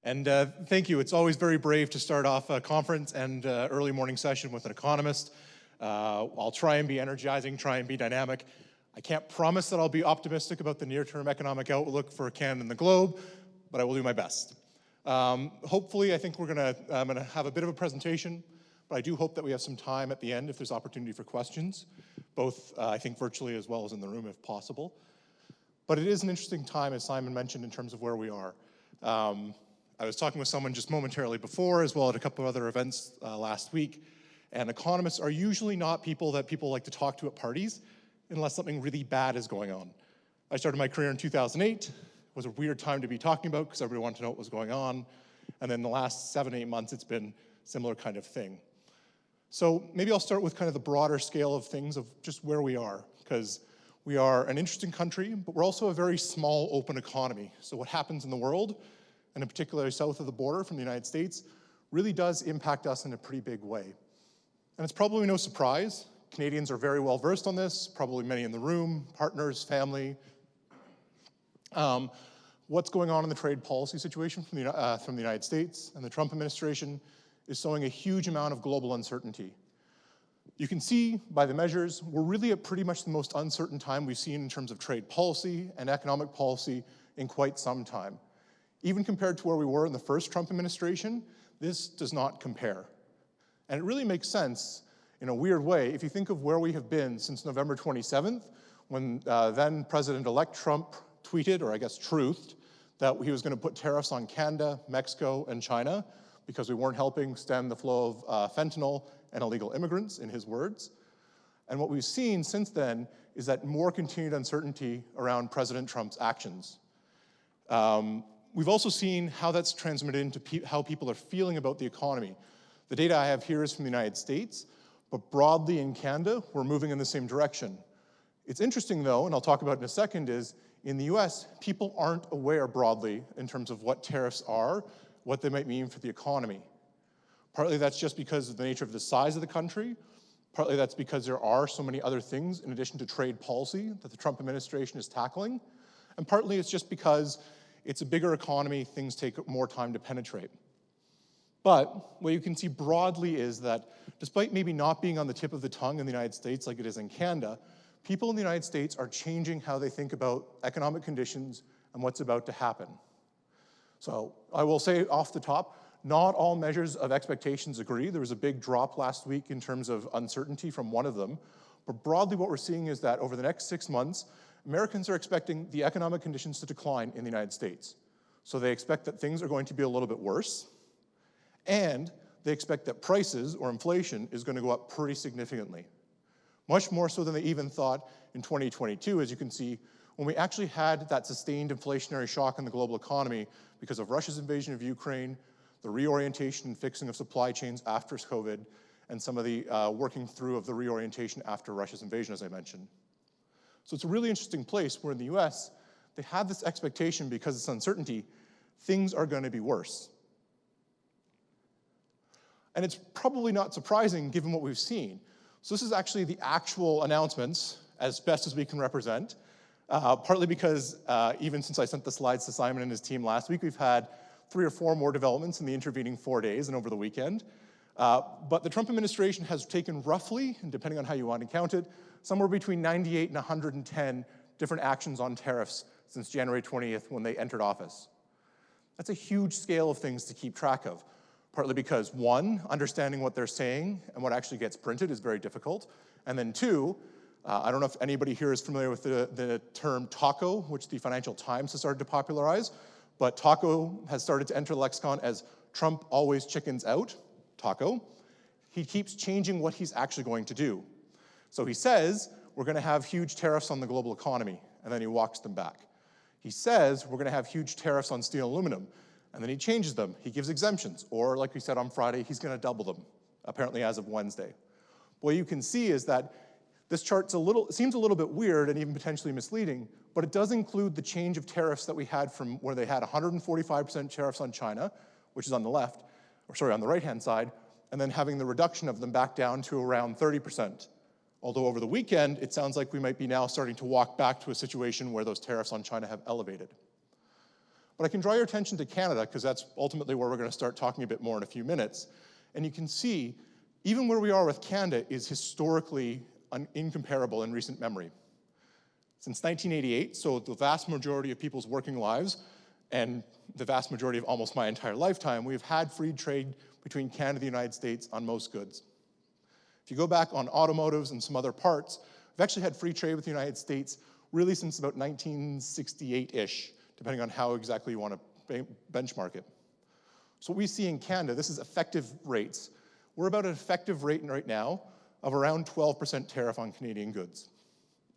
And thank you. It's always very brave to start off a conference and early morning session with an economist. I'll try and be energizing, try and be dynamic. I can't promise that I'll be optimistic about the near-term economic outlook for Canada and the globe, but I will do my best. Hopefully, I think I'm gonna have a bit of a presentation, but I do hope that we have some time at the end if there's opportunity for questions, both I think virtually as well as in the room if possible. But it is an interesting time, as Simon mentioned, in terms of where we are. I was talking with someone just momentarily before, as well as a couple of other events last week, and economists are usually not people that people like to talk to at parties unless something really bad is going on. I started my career in 2008. It was a weird time to be talking about because everybody wanted to know what was going on. And then the last 7, 8 months, it's been a similar kind of thing. So maybe I'll start with kind of the broader scale of things of just where we are, because we are an interesting country, but we're also a very small, open economy. So what happens in the world, and in particular south of the border from the United States, really does impact us in a pretty big way. And it's probably no surprise. Canadians are very well versed on this, probably many in the room, partners, family. What's going on in the trade policy situation from the United States and the Trump administration is showing a huge amount of global uncertainty. You can see by the measures, we're really at pretty much the most uncertain time we've seen in terms of trade policy and economic policy in quite some time. Even compared to where we were in the first Trump administration, this does not compare. And it really makes sense in a weird way if you think of where we have been since November 27th, when then President-elect Trump tweeted, or I guess truthed, that he was going to put tariffs on Canada, Mexico, and China because we weren't helping stem the flow of fentanyl and illegal immigrants, in his words. And what we've seen since then is that more continued uncertainty around President Trump's actions. We've also seen how that's transmitted into how people are feeling about the economy. The data I have here is from the United States, but broadly in Canada, we're moving in the same direction. It's interesting though, and I'll talk about it in a second, is in the US, people aren't aware broadly in terms of what tariffs are, what they might mean for the economy. Partly that's just because of the nature of the size of the country, partly that's because there are so many other things in addition to trade policy that the Trump administration is tackling, and partly it's just because it's a bigger economy, things take more time to penetrate. But what you can see broadly is that despite maybe not being on the tip of the tongue in the United States like it is in Canada, people in the United States are changing how they think about economic conditions and what's about to happen. So I will say off the top, not all measures of expectations agree. There was a big drop last week in terms of uncertainty from one of them. But broadly what we're seeing is that over the next 6 months, Americans are expecting the economic conditions to decline in the United States. So they expect that things are going to be a little bit worse, and they expect that prices or inflation is going to go up pretty significantly. Much more so than they even thought in 2022, as you can see, when we actually had that sustained inflationary shock in the global economy because of Russia's invasion of Ukraine, the reorientation and fixing of supply chains after COVID, and some of the working through of the reorientation after Russia's invasion, as I mentioned. So it's a really interesting place where in the US, they have this expectation because of this uncertainty, things are going to be worse. And it's probably not surprising given what we've seen. So this is actually the actual announcements as best as we can represent, partly because even since I sent the slides to Simon and his team last week, we've had 3 or 4 more developments in the intervening 4 days and over the weekend. But the Trump administration has taken roughly, and depending on how you want to count it, somewhere between 98 and 110 different actions on tariffs since January 20th when they entered office. That's a huge scale of things to keep track of, partly because 1, understanding what they're saying and what actually gets printed is very difficult, and then 2, I don't know if anybody here is familiar with the term taco, which the Financial Times has started to popularize, but taco has started to enter the lexicon as Trump always chickens out, taco. He keeps changing what he's actually going to do. So he says, we're going to have huge tariffs on the global economy, and then he walks them back. He says, we're going to have huge tariffs on steel and aluminum, and then he changes them. He gives exemptions, or like we said on Friday, he's going to double them, apparently as of Wednesday. What you can see is that this chart seems a little bit weird and even potentially misleading, but it does include the change of tariffs that we had from where they had 145% tariffs on China, which is on the left, or sorry, on the right-hand side, and then having the reduction of them back down to around 30%. Although over the weekend, it sounds like we might be now starting to walk back to a situation where those tariffs on China have elevated. But I can draw your attention to Canada, because that's ultimately where we're going to start talking a bit more in a few minutes. And you can see, even where we are with Canada is historically incomparable in recent memory. Since 1988, so the vast majority of people's working lives, and the vast majority of almost my entire lifetime, we've had free trade between Canada and the United States on most goods. If you go back on automotives and some other parts, we've actually had free trade with the United States really since about 1968-ish, depending on how exactly you want to benchmark it. So what we see in Canada, this is effective rates. We're about an effective rate right now of around 12% tariff on Canadian goods.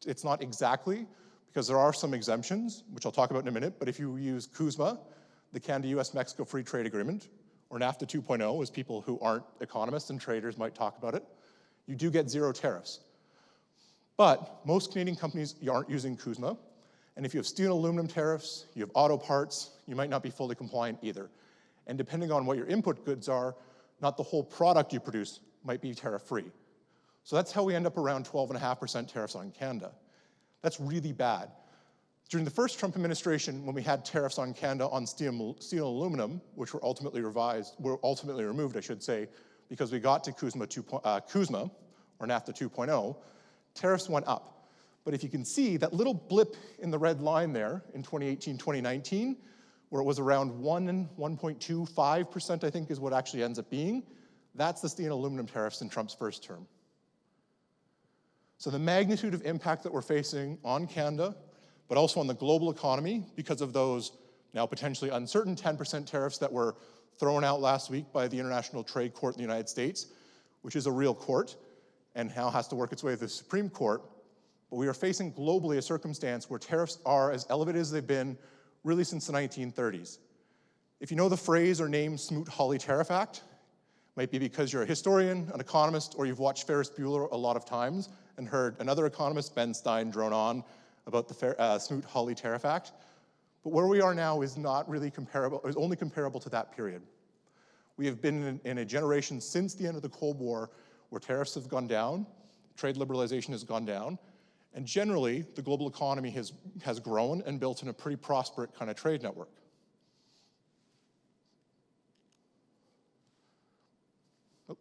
It's not exactly, because there are some exemptions, which I'll talk about in a minute, but if you use CUSMA, the Canada-US-Mexico Free Trade Agreement, or NAFTA 2.0, as people who aren't economists and traders might talk about it, you do get 0 tariffs. But most Canadian companies aren't using CUSMA, and if you have steel and aluminum tariffs, you have auto parts, you might not be fully compliant either. And depending on what your input goods are, not the whole product you produce might be tariff-free. So that's how we end up around 12.5% tariffs on Canada. That's really bad. During the first Trump administration, when we had tariffs on Canada on steel and aluminum, which were ultimately removed, I should say, because we got to CUSMA, or NAFTA 2.0, tariffs went up. But if you can see, that little blip in the red line there in 2018, 2019, where it was around 1.25%, I think is what actually ends up being, that's the steel and aluminum tariffs in Trump's first term. So the magnitude of impact that we're facing on Canada, but also on the global economy because of those now potentially uncertain 10% tariffs that were thrown out last week by the International Trade Court in the United States, which is a real court and now has to work its way to the Supreme Court. But we are facing globally a circumstance where tariffs are as elevated as they've been really since the 1930s. If you know the phrase or name Smoot-Hawley Tariff Act, might be because you're a historian, an economist, or you've watched Ferris Bueller a lot of times and heard another economist, Ben Stein, drone on about the Smoot-Hawley Tariff Act. But where we are now is not really comparable, is only comparable to that period. We have been in a generation since the end of the Cold War where tariffs have gone down, trade liberalization has gone down, and generally the global economy has grown and built in a pretty prosperous kind of trade network. Oh,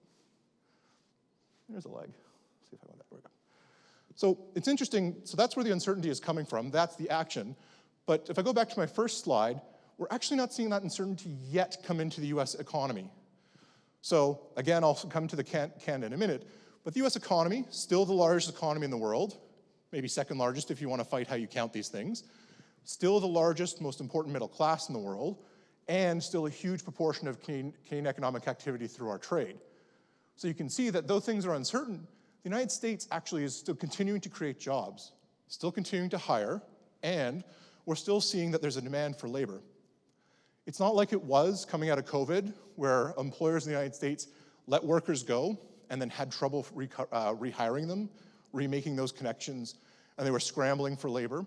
there's a lag. Let's see if I want that. There we go. So it's interesting, so that's where the uncertainty is coming from, that's the action. But if I go back to my first slide, we're actually not seeing that uncertainty yet come into the US economy. So again, I'll come to the Canada in a minute, but the US economy, still the largest economy in the world, maybe second largest if you want to fight how you count these things, still the largest, most important middle class in the world, and still a huge proportion of Canadian economic activity through our trade. So you can see that though things are uncertain, the United States actually is still continuing to create jobs, still continuing to hire, and we're still seeing that there's a demand for labor. It's not like it was coming out of COVID, where employers in the United States let workers go and then had trouble rehiring them, remaking those connections, and they were scrambling for labor,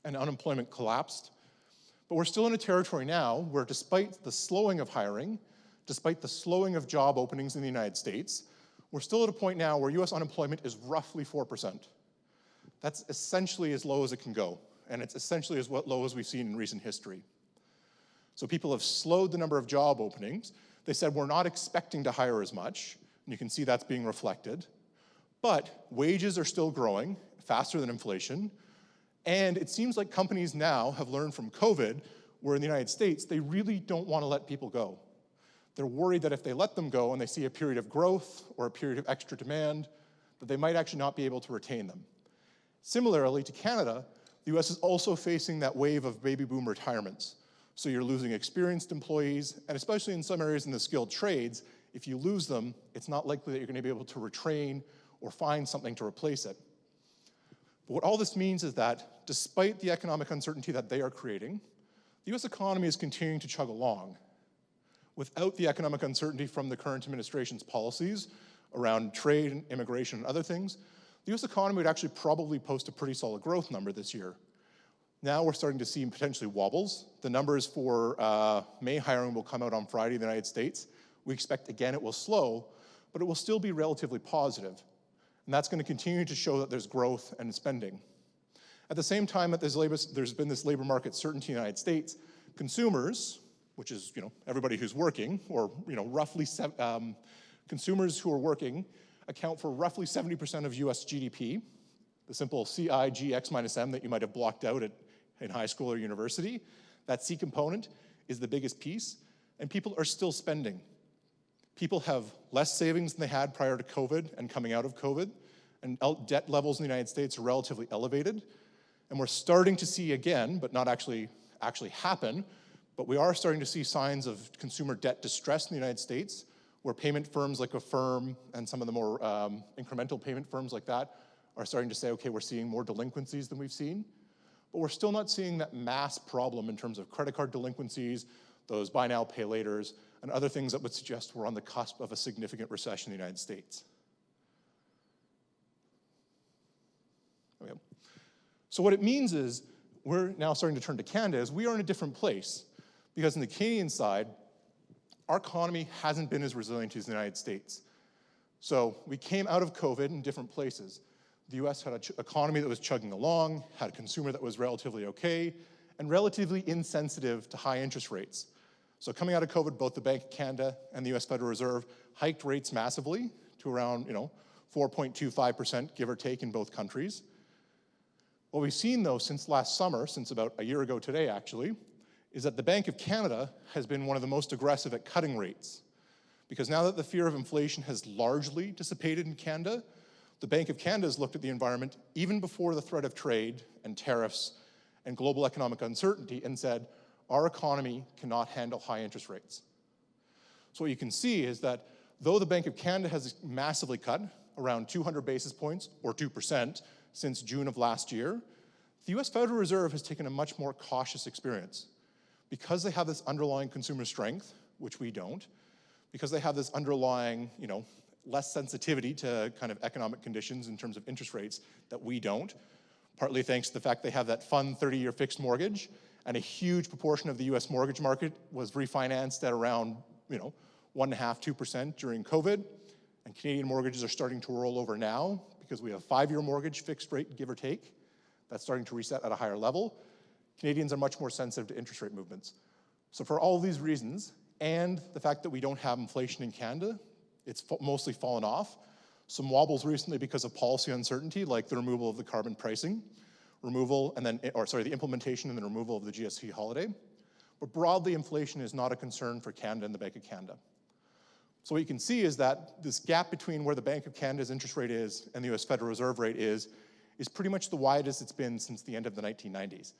and unemployment collapsed. But we're still in a territory now where despite the slowing of hiring, despite the slowing of job openings in the United States, we're still at a point now where US unemployment is roughly 4%. That's essentially as low as it can go, and it's essentially as low as we've seen in recent history. So people have slowed the number of job openings. They said we're not expecting to hire as much, and you can see that's being reflected. But wages are still growing faster than inflation, and it seems like companies now have learned from COVID, where in the United States, they really don't want to let people go. They're worried that if they let them go and they see a period of growth or a period of extra demand, that they might actually not be able to retain them. Similarly to Canada, the US is also facing that wave of baby boom retirements. So you're losing experienced employees, and especially in some areas in the skilled trades, if you lose them, it's not likely that you're going to be able to retrain or find something to replace it. But what all this means is that despite the economic uncertainty that they are creating, the US economy is continuing to chug along. Without the economic uncertainty from the current administration's policies around trade and immigration and other things, the US economy would actually probably post a pretty solid growth number this year. Now we're starting to see potentially wobbles. The numbers for May hiring will come out on Friday in the United States. We expect, again, it will slow, but it will still be relatively positive. And that's going to continue to show that there's growth and spending. At the same time that there's been this labor market certainty in the United States, consumers, which is everybody who's working, or roughly consumers who are working account for roughly 70% of US GDP. The simple CIGX minus M that you might have blocked out in high school or university, that C component is the biggest piece, and people are still spending. People have less savings than they had prior to COVID and coming out of COVID, and debt levels in the United States are relatively elevated. And we're starting to see again, but not actually happen, but we are starting to see signs of consumer debt distress in the United States, where payment firms like Affirm and some of the more incremental payment firms like that are starting to say, okay, we're seeing more delinquencies than we've seen. But we're still not seeing that mass problem in terms of credit card delinquencies, those buy now, pay laters, and other things that would suggest we're on the cusp of a significant recession in the United States. Okay. So what it means is, we're now starting to turn to Canada, is we are in a different place. Because on the Canadian side, our economy hasn't been as resilient as the United States. So we came out of COVID in different places. The US had an economy that was chugging along, had a consumer that was relatively okay, and relatively insensitive to high interest rates. So coming out of COVID, both the Bank of Canada and the US Federal Reserve hiked rates massively to around 4.25%, give or take, in both countries. What we've seen, though, since last summer, since about a year ago today, actually, is that the Bank of Canada has been one of the most aggressive at cutting rates. Because now that the fear of inflation has largely dissipated in Canada, the Bank of Canada has looked at the environment even before the threat of trade and tariffs and global economic uncertainty and said, our economy cannot handle high interest rates. So what you can see is that though the Bank of Canada has massively cut, around 200 basis points, or 2%, since June of last year, the US Federal Reserve has taken a much more cautious experience. Because they have this underlying consumer strength, which we don't, because they have this underlying, less sensitivity to kind of economic conditions in terms of interest rates that we don't, partly thanks to the fact they have that fun 30-year fixed mortgage, and a huge proportion of the US mortgage market was refinanced at around, 1.5%, 2% during COVID, and Canadian mortgages are starting to roll over now because we have a 5-year mortgage fixed rate, give or take. That's starting to reset at a higher level. Canadians are much more sensitive to interest rate movements. So for all these reasons, and the fact that we don't have inflation in Canada, it's mostly fallen off. Some wobbles recently because of policy uncertainty, like the removal of the carbon pricing, the implementation and the removal of the GST holiday. But broadly, inflation is not a concern for Canada and the Bank of Canada. So what you can see is that this gap between where the Bank of Canada's interest rate is and the US Federal Reserve rate is pretty much the widest it's been since the end of the 1990s.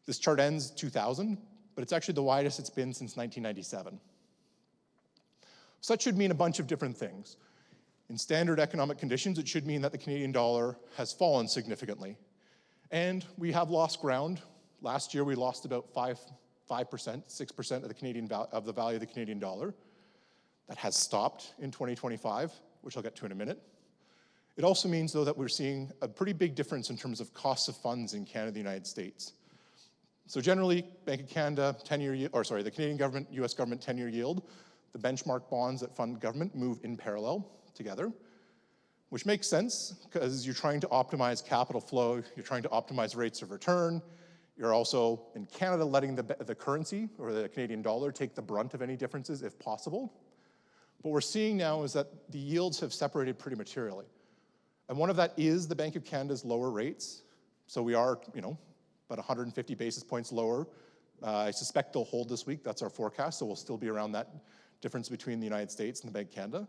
This chart ends 2000, but it's actually the widest it's been since 1997. So that should mean a bunch of different things. In standard economic conditions, it should mean that the Canadian dollar has fallen significantly. And we have lost ground. Last year, we lost about 5%, 6% of the value of the Canadian dollar. That has stopped in 2025, which I'll get to in a minute. It also means, though, that we're seeing a pretty big difference in terms of costs of funds in Canada and the United States. So generally, Bank of Canada, the Canadian government, US government 10-year yield, the benchmark bonds that fund government move in parallel together, which makes sense because you're trying to optimize capital flow, you're trying to optimize rates of return, you're also, in Canada, letting the currency, or the Canadian dollar, take the brunt of any differences if possible. What we're seeing now is that the yields have separated pretty materially. And one of that is the Bank of Canada's lower rates. So we are, about 150 basis points lower. I suspect they'll hold this week. That's our forecast. So we'll still be around that difference between the United States and the Bank of Canada.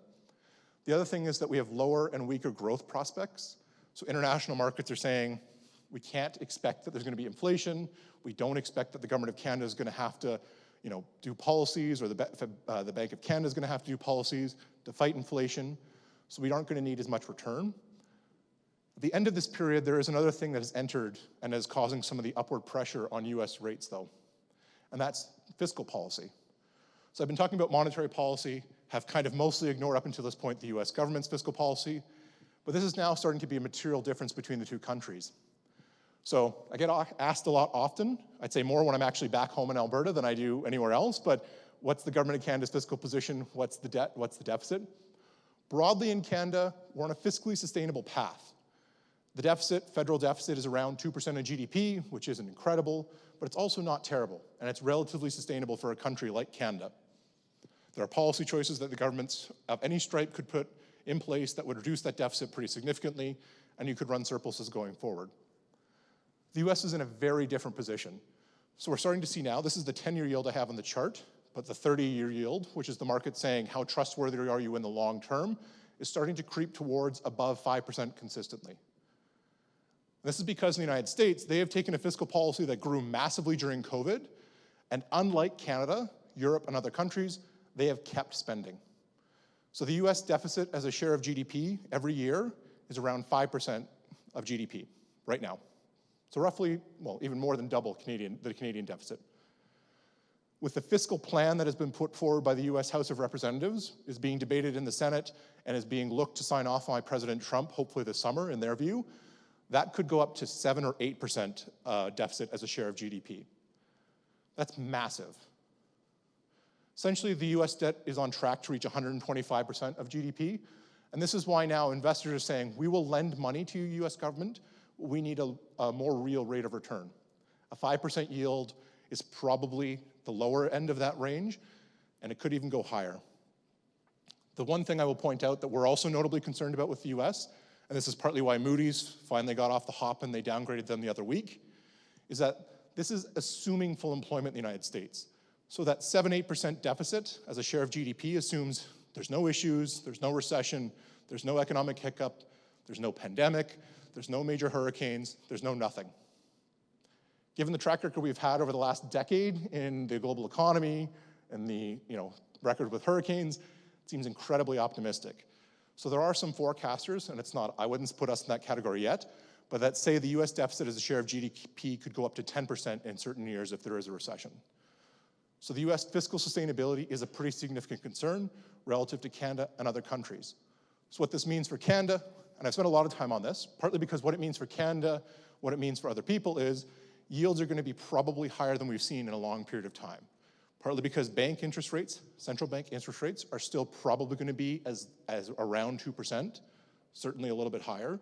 The other thing is that we have lower and weaker growth prospects. So international markets are saying, we can't expect that there's going to be inflation. We don't expect that the government of Canada is going to have to, do policies, or the Bank of Canada is going to have to do policies to fight inflation. So we aren't going to need as much return. At the end of this period, there is another thing that has entered and is causing some of the upward pressure on US rates, though, and that's fiscal policy. So I've been talking about monetary policy, have kind of mostly ignored up until this point the US government's fiscal policy, but this is now starting to be a material difference between the two countries. So I get asked a lot often, I'd say more when I'm actually back home in Alberta than I do anywhere else, but what's the government of Canada's fiscal position? What's the debt? What's the deficit? Broadly in Canada, we're on a fiscally sustainable path. The deficit, federal deficit, is around 2% of GDP, which isn't incredible, but it's also not terrible, and it's relatively sustainable for a country like Canada. There are policy choices that the governments of any stripe could put in place that would reduce that deficit pretty significantly, and you could run surpluses going forward. The US is in a very different position. So we're starting to see now, this is the 10-year yield I have on the chart, but the 30-year yield, which is the market saying how trustworthy are you in the long term, is starting to creep towards above 5% consistently. This is because in the United States, they have taken a fiscal policy that grew massively during COVID, and unlike Canada, Europe, and other countries, they have kept spending. So the US deficit as a share of GDP every year is around 5% of GDP right now. So roughly, well, even more than double the Canadian deficit. With the fiscal plan that has been put forward by the US House of Representatives, is being debated in the Senate, and is being looked to sign off by President Trump, hopefully this summer, in their view, that could go up to 7 or 8% deficit as a share of GDP. That's massive. Essentially, the US debt is on track to reach 125% of GDP, and this is why now investors are saying, we will lend money to you, US government, we need a more real rate of return. A 5% yield is probably the lower end of that range, and it could even go higher. The one thing I will point out that we're also notably concerned about with the US, and this is partly why Moody's finally got off the hop and they downgraded them the other week, is that this is assuming full employment in the United States. So that 7-8% deficit as a share of GDP assumes there's no issues, there's no recession, there's no economic hiccup, there's no pandemic, there's no major hurricanes, there's no nothing. Given the track record we've had over the last decade in the global economy and the record with hurricanes, it seems incredibly optimistic. So there are some forecasters, and I wouldn't put us in that category yet, but that say the US deficit as a share of GDP could go up to 10% in certain years if there is a recession. So the US fiscal sustainability is a pretty significant concern relative to Canada and other countries. So what this means for Canada, and I've spent a lot of time on this, partly because what it means for Canada, what it means for other people is yields are going to be probably higher than we've seen in a long period of time. Partly because bank interest rates, central bank interest rates, are still probably going to be as around 2%, certainly a little bit higher,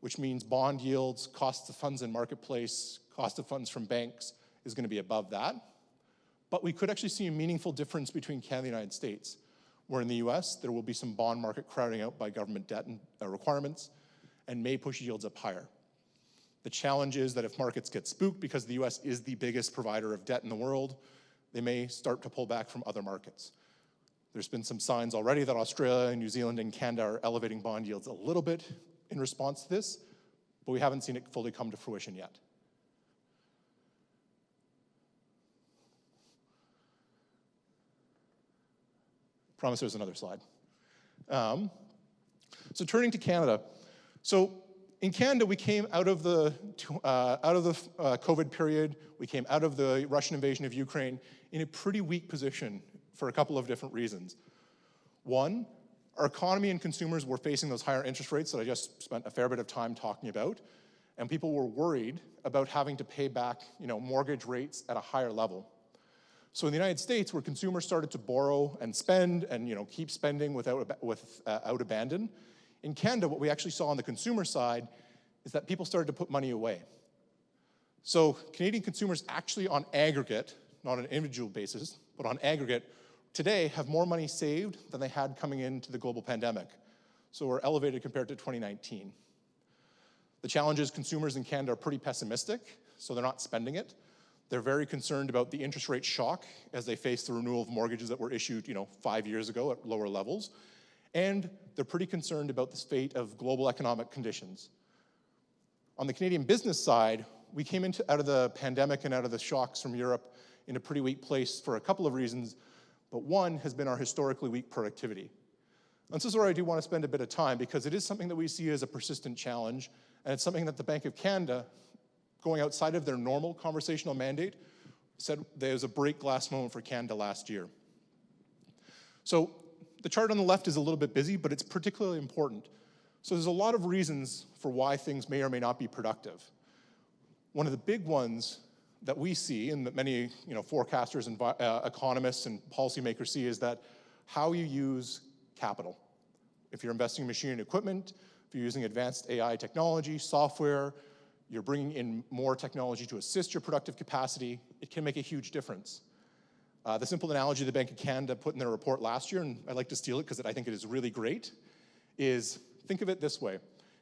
which means bond yields, costs of funds in marketplace, cost of funds from banks is going to be above that. But we could actually see a meaningful difference between Canada and the United States, where in the US, there will be some bond market crowding out by government debt and requirements and may push yields up higher. The challenge is that if markets get spooked because the US is the biggest provider of debt in the world, they may start to pull back from other markets. There's been some signs already that Australia and New Zealand and Canada are elevating bond yields a little bit in response to this, but we haven't seen it fully come to fruition yet. Promise there's another slide. So turning to Canada. So in Canada, we came out of the COVID period, we came out of the Russian invasion of Ukraine in a pretty weak position for a couple of different reasons. One, our economy and consumers were facing those higher interest rates that I just spent a fair bit of time talking about, and people were worried about having to pay back mortgage rates at a higher level. So in the United States, where consumers started to borrow and spend and keep spending without abandon, in Canada, what we actually saw on the consumer side is that people started to put money away. So Canadian consumers actually on aggregate, not on an individual basis, but on aggregate, today have more money saved than they had coming into the global pandemic. So we're elevated compared to 2019. The challenge is consumers in Canada are pretty pessimistic, so they're not spending it. They're very concerned about the interest rate shock as they face the renewal of mortgages that were issued 5 years ago at lower levels. And they're pretty concerned about the fate of global economic conditions. On the Canadian business side, we came out of the pandemic and out of the shocks from Europe in a pretty weak place for a couple of reasons, but one has been our historically weak productivity. And this is where I do want to spend a bit of time because it is something that we see as a persistent challenge, and it's something that the Bank of Canada, going outside of their normal conversational mandate, said there was a break glass moment for Canada last year. So the chart on the left is a little bit busy, but it's particularly important. So there's a lot of reasons for why things may or may not be productive. One of the big ones that we see, and that many forecasters and economists and policymakers see, is that how you use capital. If you're investing in machinery and equipment, if you're using advanced AI technology, software, you're bringing in more technology to assist your productive capacity, it can make a huge difference. The simple analogy the Bank of Canada put in their report last year, and I like to steal it because I think it is really great, is think of it this way.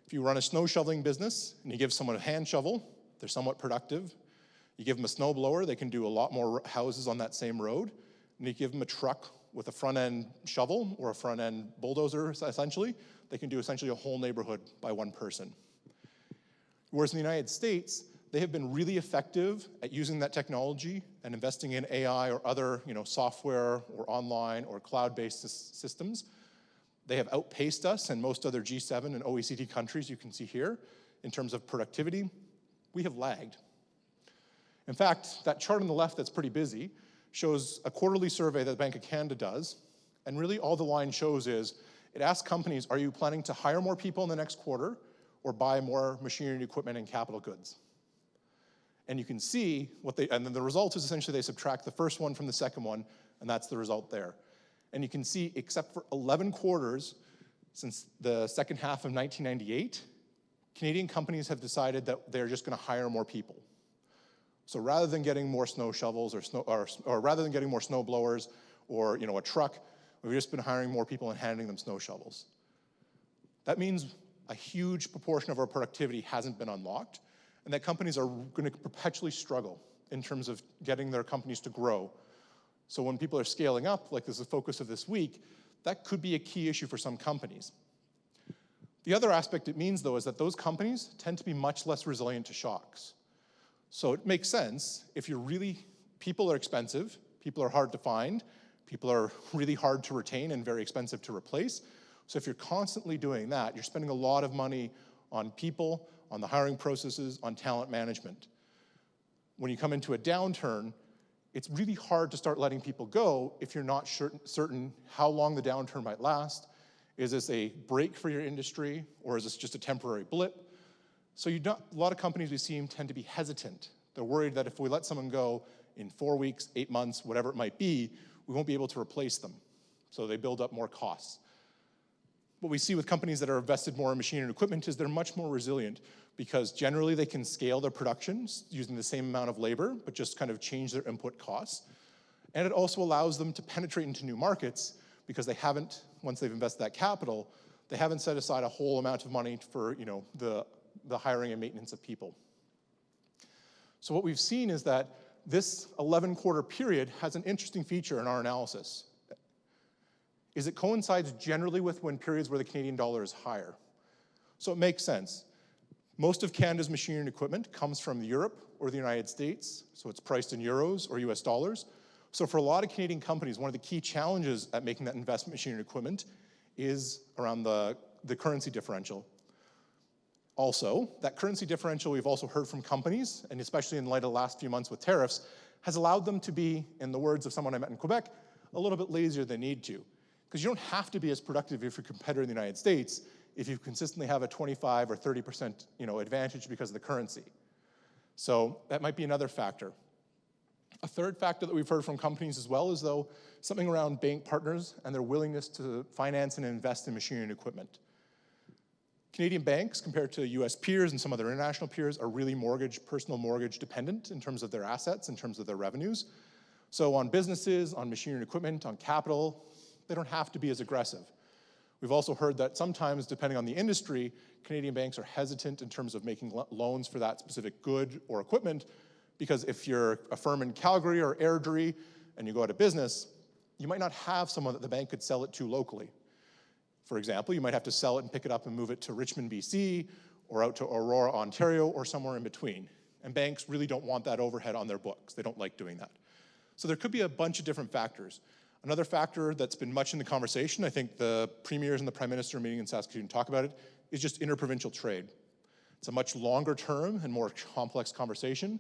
If you run a snow shoveling business and you give someone a hand shovel, they're somewhat productive. You give them a snow blower, they can do a lot more houses on that same road. And you give them a truck with a front-end shovel or a front-end bulldozer, essentially, they can do essentially a whole neighborhood by one person. Whereas in the United States, they have been really effective at using that technology and investing in AI or other software or online or cloud-based systems. They have outpaced us and most other G7 and OECD countries you can see here in terms of productivity. We have lagged. In fact, that chart on the left that's pretty busy shows a quarterly survey that the Bank of Canada does, and really all the line shows is it asks companies, are you planning to hire more people in the next quarter or buy more machinery and equipment and capital goods? And you can see and then the result is essentially they subtract the first one from the second one, and that's the result there. And you can see, except for 11 quarters since the second half of 1998, Canadian companies have decided that they're just going to hire more people. So rather than getting more snow shovels or rather than getting more snow blowers or a truck, we've just been hiring more people and handing them snow shovels. That means a huge proportion of our productivity hasn't been unlocked, and that companies are going to perpetually struggle in terms of getting their companies to grow. So when people are scaling up, like this is the focus of this week, that could be a key issue for some companies. The other aspect it means, though, is that those companies tend to be much less resilient to shocks. So it makes sense if people are expensive, people are hard to find, people are really hard to retain and very expensive to replace. So if you're constantly doing that, you're spending a lot of money on people, on the hiring processes, on talent management. When you come into a downturn, it's really hard to start letting people go if you're not certain how long the downturn might last. Is this a break for your industry, or is this just a temporary blip? So a lot of companies we see tend to be hesitant. They're worried that if we let someone go in 4 weeks, 8 months, whatever it might be, we won't be able to replace them. So they build up more costs. What we see with companies that are invested more in machinery and equipment is they're much more resilient because generally they can scale their productions using the same amount of labor, but just kind of change their input costs. And it also allows them to penetrate into new markets because they haven't, once they've invested that capital, they haven't set aside a whole amount of money for the hiring and maintenance of people. So what we've seen is that this 11-quarter period has an interesting feature in our analysis. It coincides generally with periods where the Canadian dollar is higher. So it makes sense. Most of Canada's machinery and equipment comes from Europe or the United States, so it's priced in euros or US dollars. So for a lot of Canadian companies, one of the key challenges at making that investment in machinery and equipment is around the currency differential. Also, that currency differential we've also heard from companies, and especially in light of the last few months with tariffs, has allowed them to be, in the words of someone I met in Quebec, a little bit lazier than they need to. Because you don't have to be as productive if you're a competitor in the United States if you consistently have a 25 or 30% advantage because of the currency. So that might be another factor. A third factor that we've heard from companies as well is, though, something around bank partners and their willingness to finance and invest in machinery and equipment. Canadian banks, compared to US peers and some other international peers, are really personal mortgage dependent in terms of their assets, in terms of their revenues. So on businesses, on machinery and equipment, on capital, they don't have to be as aggressive. We've also heard that sometimes, depending on the industry, Canadian banks are hesitant in terms of making loans for that specific good or equipment, because if you're a firm in Calgary or Airdrie and you go out of business, you might not have someone that the bank could sell it to locally. For example, you might have to sell it and pick it up and move it to Richmond, BC, or out to Aurora, Ontario, or somewhere in between. And banks really don't want that overhead on their books. They don't like doing that. So there could be a bunch of different factors. Another factor that's been much in the conversation, I think the premiers and the prime minister meeting in Saskatoon talk about it, is just interprovincial trade. It's a much longer term and more complex conversation,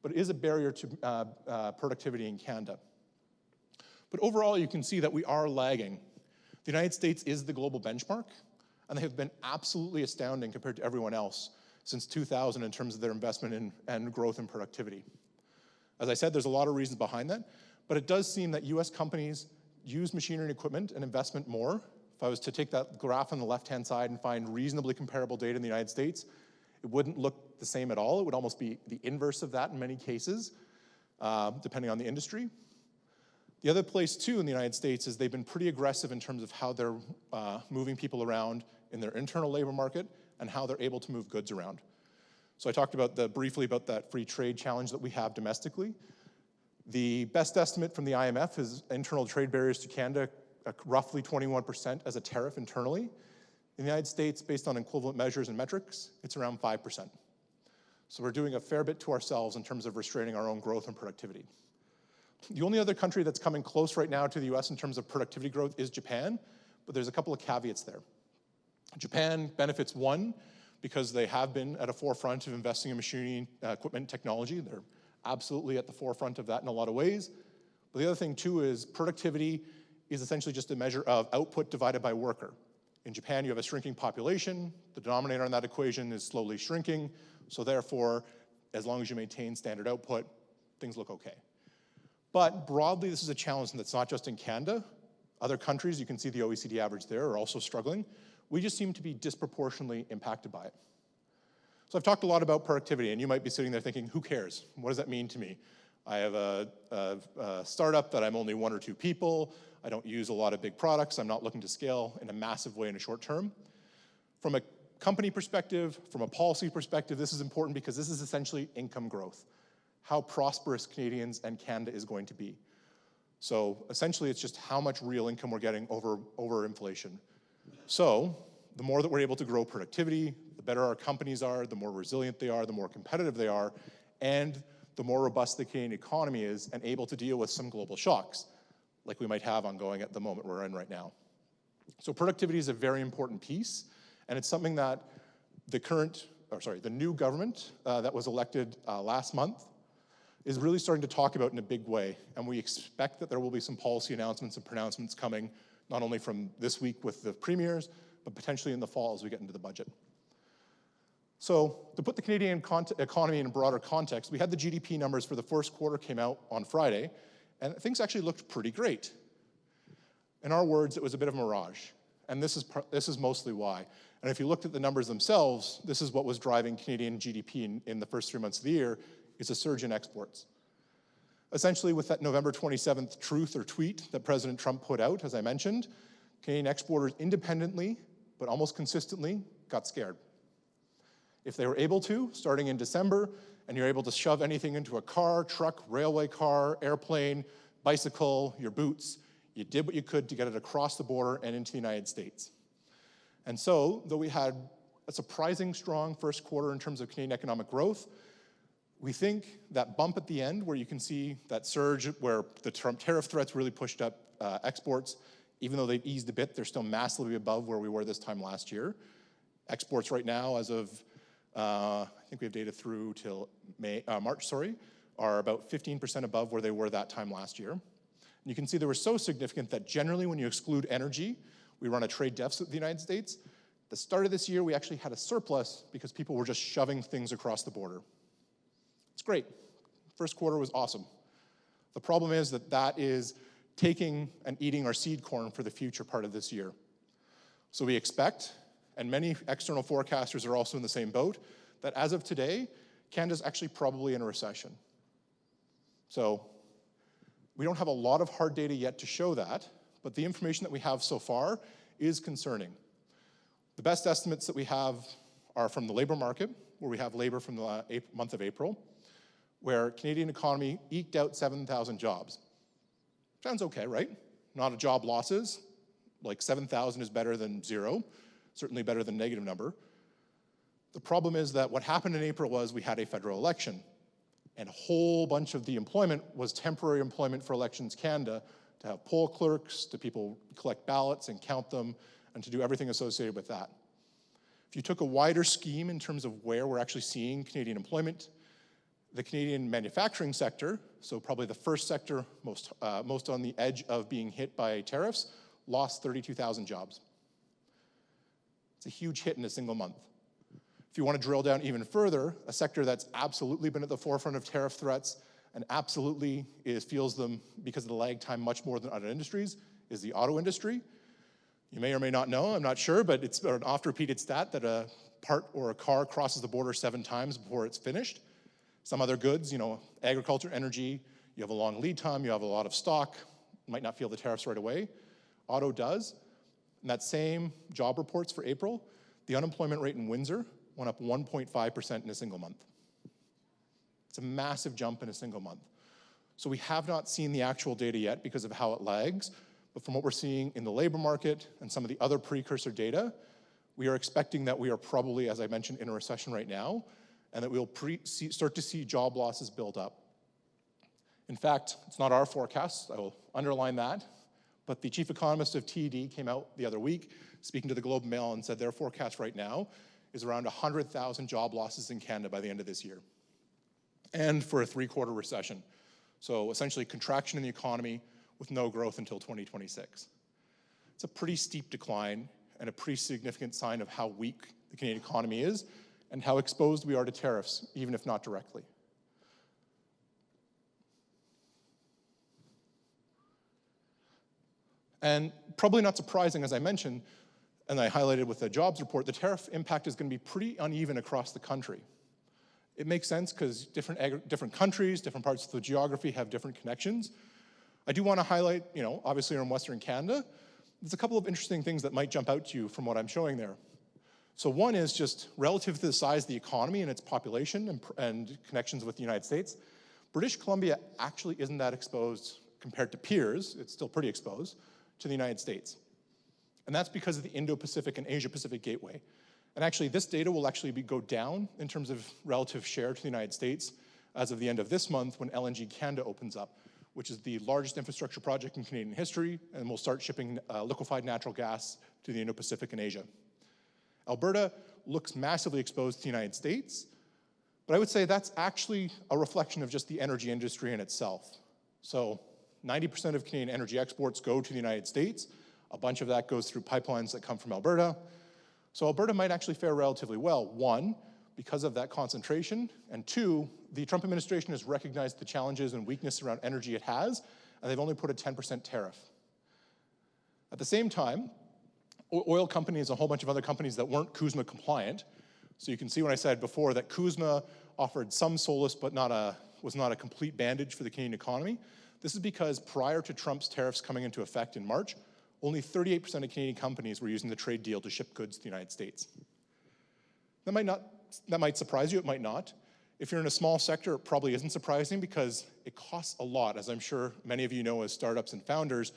but it is a barrier to productivity in Canada. But overall, you can see that we are lagging. The United States is the global benchmark, and they have been absolutely astounding compared to everyone else since 2000 in terms of their investment and growth and productivity. As I said, there's a lot of reasons behind that, but it does seem that US companies use machinery and equipment and investment more If I was to take that graph on the left-hand side and find reasonably comparable data in the United States, it wouldn't look the same at all. It would almost be the inverse of that in many cases, depending on the industry. The other place, too, in the United States is they've been pretty aggressive in terms of how they're moving people around in their internal labor market and how they're able to move goods around. So I talked about briefly about that free trade challenge that we have domestically. The best estimate from the IMF is internal trade barriers to Canada, roughly 21% as a tariff internally. In the United States, based on equivalent measures and metrics, it's around 5%. So we're doing a fair bit to ourselves in terms of restraining our own growth and productivity. The only other country that's coming close right now to the US in terms of productivity growth is Japan, but there's a couple of caveats there. Japan benefits, one, because they have been at a forefront of investing in machinery, equipment, and technology. They're absolutely at the forefront of that in a lot of ways. But the other thing, too, is productivity is essentially just a measure of output divided by worker. In Japan, you have a shrinking population. The denominator on that equation is slowly shrinking. So therefore, as long as you maintain standard output, things look okay. But broadly, this is a challenge that's not just in Canada. Other countries, you can see the OECD average there, are also struggling. We just seem to be disproportionately impacted by it. So I've talked a lot about productivity, and you might be sitting there thinking, who cares? What does that mean to me? I have a startup that I'm only 1 or 2 people. I don't use a lot of big products. I'm not looking to scale in a massive way in a short term. From a company perspective, from a policy perspective, this is important because this is essentially income growth, how prosperous Canadians and Canada is going to be. So essentially, it's just how much real income we're getting over inflation. So the more that we're able to grow productivity, the better our companies are, the more resilient they are, the more competitive they are, and the more robust the Canadian economy is and able to deal with some global shocks, like we might have ongoing at the moment we're in right now. So productivity is a very important piece, and it's something that the new government that was elected last month is really starting to talk about in a big way, and we expect that there will be some policy announcements and pronouncements coming, not only from this week with the premiers, but potentially in the fall as we get into the budget. So to put the Canadian economy in a broader context, we had the GDP numbers for the first quarter came out on Friday, and things actually looked pretty great. In our words, it was a bit of a mirage, and this is mostly why. And if you looked at the numbers themselves, this is what was driving Canadian GDP in the first 3 months of the year, is a surge in exports. Essentially, with that November 27th truth or tweet that President Trump put out, as I mentioned, Canadian exporters independently, but almost consistently, got scared. If they were able to, starting in December, and you're able to shove anything into a car, truck, railway car, airplane, bicycle, your boots, you did what you could to get it across the border and into the United States. And so, though we had a surprising strong first quarter in terms of Canadian economic growth, we think that bump at the end, where you can see that surge where the Trump tariff threats really pushed up exports, even though they've eased a bit, they're still massively above where we were this time last year. Exports right now, as of, I think we have data through till March, are about 15% above where they were that time last year. And you can see they were so significant that generally when you exclude energy, we run a trade deficit with the United States. At the start of this year, we actually had a surplus because people were just shoving things across the border. It's great. First quarter was awesome. The problem is that that is taking and eating our seed corn for the future part of this year. So we expect, and many external forecasters are also in the same boat, that as of today, Canada's actually probably in a recession. So we don't have a lot of hard data yet to show that, but the information that we have so far is concerning. The best estimates that we have are from the labor market, where we have labor from the month of April, where Canadian economy eked out 7,000 jobs. Sounds okay, right? Not a job losses. Like 7,000 is better than 0, certainly better than negative number. The problem is that what happened in April was we had a federal election, and a whole bunch of the employment was temporary employment for Elections Canada, to have poll clerks, to people collect ballots and count them, and to do everything associated with that. If you took a wider scheme in terms of where we're actually seeing Canadian employment, the Canadian manufacturing sector, so probably the first sector most on the edge of being hit by tariffs, lost 32,000 jobs. It's a huge hit in a single month. If you want to drill down even further, a sector that's absolutely been at the forefront of tariff threats and absolutely feels them because of the lag time much more than other industries is the auto industry. You may or may not know, I'm not sure, but it's an oft-repeated stat that a part or a car crosses the border 7 times before it's finished. Some other goods, agriculture, energy, you have a long lead time, you have a lot of stock, might not feel the tariffs right away. Auto does. And that same job reports for April, the unemployment rate in Windsor went up 1.5% in a single month. It's a massive jump in a single month. So we have not seen the actual data yet because of how it lags, but from what we're seeing in the labor market and some of the other precursor data, we are expecting that we are probably, as I mentioned, in a recession right now, and that we'll start to see job losses build up. In fact, it's not our forecast, I will underline that, but the chief economist of TD came out the other week speaking to the Globe and Mail and said their forecast right now is around 100,000 job losses in Canada by the end of this year, and for a 3-quarter recession. So essentially contraction in the economy with no growth until 2026. It's a pretty steep decline and a pretty significant sign of how weak the Canadian economy is and how exposed we are to tariffs, even if not directly. And probably not surprising, as I mentioned, and I highlighted with the jobs report, the tariff impact is going to be pretty uneven across the country. It makes sense because different countries, different parts of the geography have different connections. I do want to highlight, obviously we're in Western Canada. There's a couple of interesting things that might jump out to you from what I'm showing there. So one is just relative to the size of the economy and its population and connections with the United States, British Columbia actually isn't that exposed compared to peers, it's still pretty exposed, to the United States. And that's because of the Indo-Pacific and Asia-Pacific gateway. And actually, this data will actually go down in terms of relative share to the United States as of the end of this month when LNG Canada opens up, which is the largest infrastructure project in Canadian history, and will start shipping liquefied natural gas to the Indo-Pacific and Asia. Alberta looks massively exposed to the United States, but I would say that's actually a reflection of just the energy industry in itself. So 90% of Canadian energy exports go to the United States. A bunch of that goes through pipelines that come from Alberta. So Alberta might actually fare relatively well. 1, because of that concentration, and 2, the Trump administration has recognized the challenges and weakness around energy it has, and they've only put a 10% tariff. At the same time, oil companies, a whole bunch of other companies that weren't CUSMA compliant, so you can see when I said before that CUSMA offered some solace but was not a complete bandage for the Canadian economy. This is because prior to Trump's tariffs coming into effect in March, only 38% of Canadian companies were using the trade deal to ship goods to the United States. That might surprise you, it might not. If you're in a small sector, it probably isn't surprising because it costs a lot, as I'm sure many of you know as startups and founders,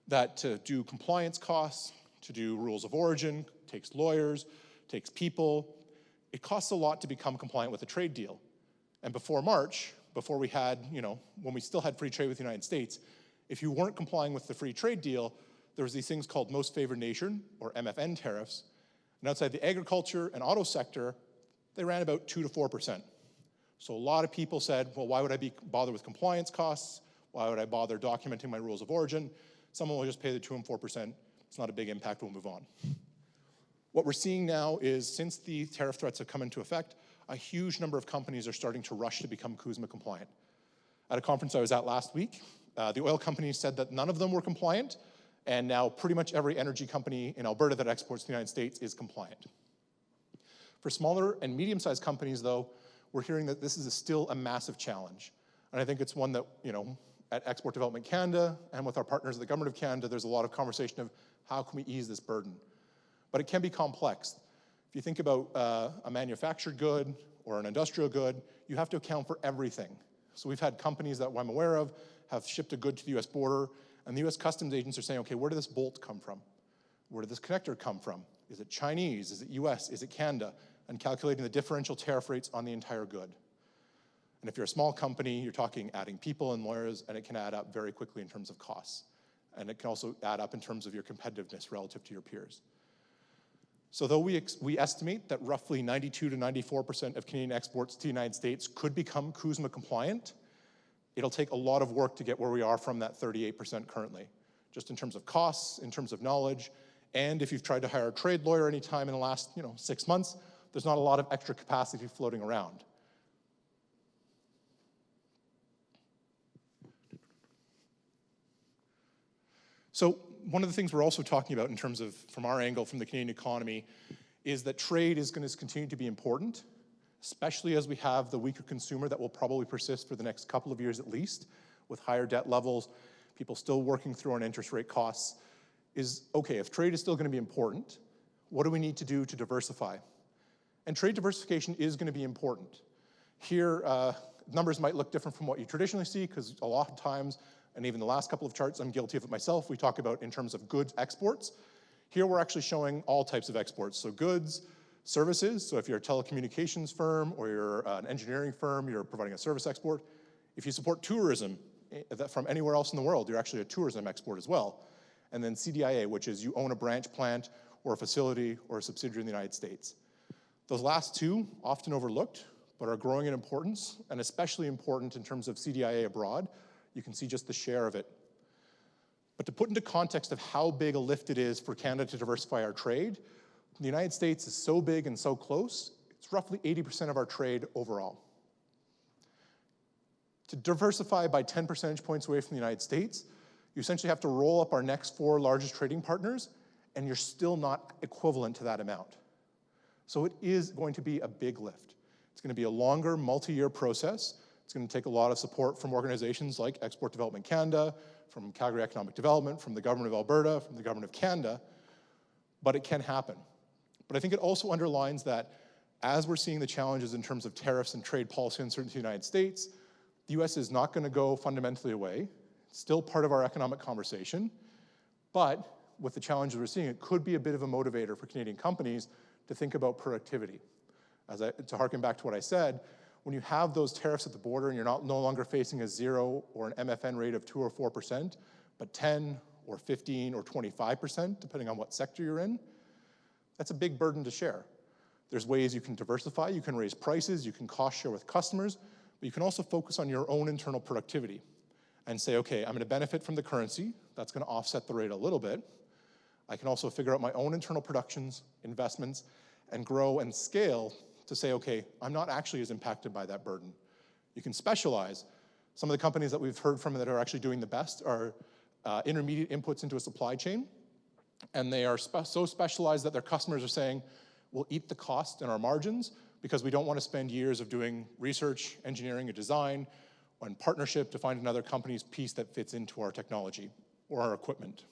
that to do compliance costs, to do rules of origin, takes lawyers, takes people. It costs a lot to become compliant with a trade deal. And before March, before we had, when we still had free trade with the United States, if you weren't complying with the free trade deal, there was these things called Most Favored Nation, or MFN tariffs. And outside the agriculture and auto sector, they ran about 2 to 4%. So a lot of people said, well, why would I bother with compliance costs? Why would I bother documenting my rules of origin? Someone will just pay the 2 and 4%. It's not a big impact, we'll move on. What we're seeing now is, since the tariff threats have come into effect, a huge number of companies are starting to rush to become CUSMA compliant. At a conference I was at last week, the oil companies said that none of them were compliant, and now pretty much every energy company in Alberta that exports to the United States is compliant. For smaller and medium-sized companies, though, we're hearing that this is still a massive challenge. And I think it's one that, at Export Development Canada and with our partners at the Government of Canada, there's a lot of conversation of how can we ease this burden. But it can be complex. If you think about a manufactured good or an industrial good, you have to account for everything. So we've had companies that I'm aware of have shipped a good to the US border, and the US customs agents are saying, okay, where did this bolt come from? Where did this connector come from? Is it Chinese? Is it US? Is it Canada? And calculating the differential tariff rates on the entire good. And if you're a small company, you're talking adding people and lawyers, and it can add up very quickly in terms of costs. And it can also add up in terms of your competitiveness relative to your peers. So though we estimate that roughly 92 to 94% of Canadian exports to the United States could become CUSMA compliant, it'll take a lot of work to get where we are from that 38% currently, just in terms of costs, in terms of knowledge, and if you've tried to hire a trade lawyer any time in the last 6 months, there's not a lot of extra capacity floating around. So one of the things we're also talking about in terms of, from our angle, from the Canadian economy, is that trade is going to continue to be important, especially as we have the weaker consumer that will probably persist for the next couple of years at least, with higher debt levels, people still working through on interest rate costs, is, okay, if trade is still going to be important, what do we need to do to diversify? And trade diversification is going to be important. Here, numbers might look different from what you traditionally see, because a lot of times, and even the last couple of charts, I'm guilty of it myself, we talk about in terms of goods exports. Here we're actually showing all types of exports. So goods, services, so if you're a telecommunications firm or you're an engineering firm, you're providing a service export. If you support tourism from anywhere else in the world, you're actually a tourism export as well. And then CDIA, which is you own a branch plant or a facility or a subsidiary in the United States. Those last two, often overlooked, but are growing in importance, and especially important in terms of CDIA abroad. You can see just the share of it. But to put into context of how big a lift it is for Canada to diversify our trade, the United States is so big and so close, it's roughly 80% of our trade overall. To diversify by 10 percentage points away from the United States, you essentially have to roll up our next 4 largest trading partners, and you're still not equivalent to that amount. So it is going to be a big lift. It's going to be a longer, multi-year process. It's going to take a lot of support from organizations like Export Development Canada, from Calgary Economic Development, from the Government of Alberta, from the Government of Canada, but it can happen. But I think it also underlines that as we're seeing the challenges in terms of tariffs and trade policy uncertainty in the United States, the US is not going to go fundamentally away. It's still part of our economic conversation, but with the challenges we're seeing, it could be a bit of a motivator for Canadian companies to think about productivity. To harken back to what I said, when you have those tariffs at the border and you're no longer facing a 0 or an MFN rate of 2 or 4%, but 10 or 15 or 25%, depending on what sector you're in, that's a big burden to share. There's ways you can diversify, you can raise prices, you can cost share with customers, but you can also focus on your own internal productivity and say, okay, I'm going to benefit from the currency, that's going to offset the rate a little bit. I can also figure out my own internal productions, investments, and grow and scale to say, okay, I'm not actually as impacted by that burden. You can specialize. Some of the companies that we've heard from that are actually doing the best are intermediate inputs into a supply chain, and they are so specialized that their customers are saying, we'll eat the cost in our margins because we don't want to spend years of doing research, engineering, and design, and partnership to find another company's piece that fits into our technology or our equipment.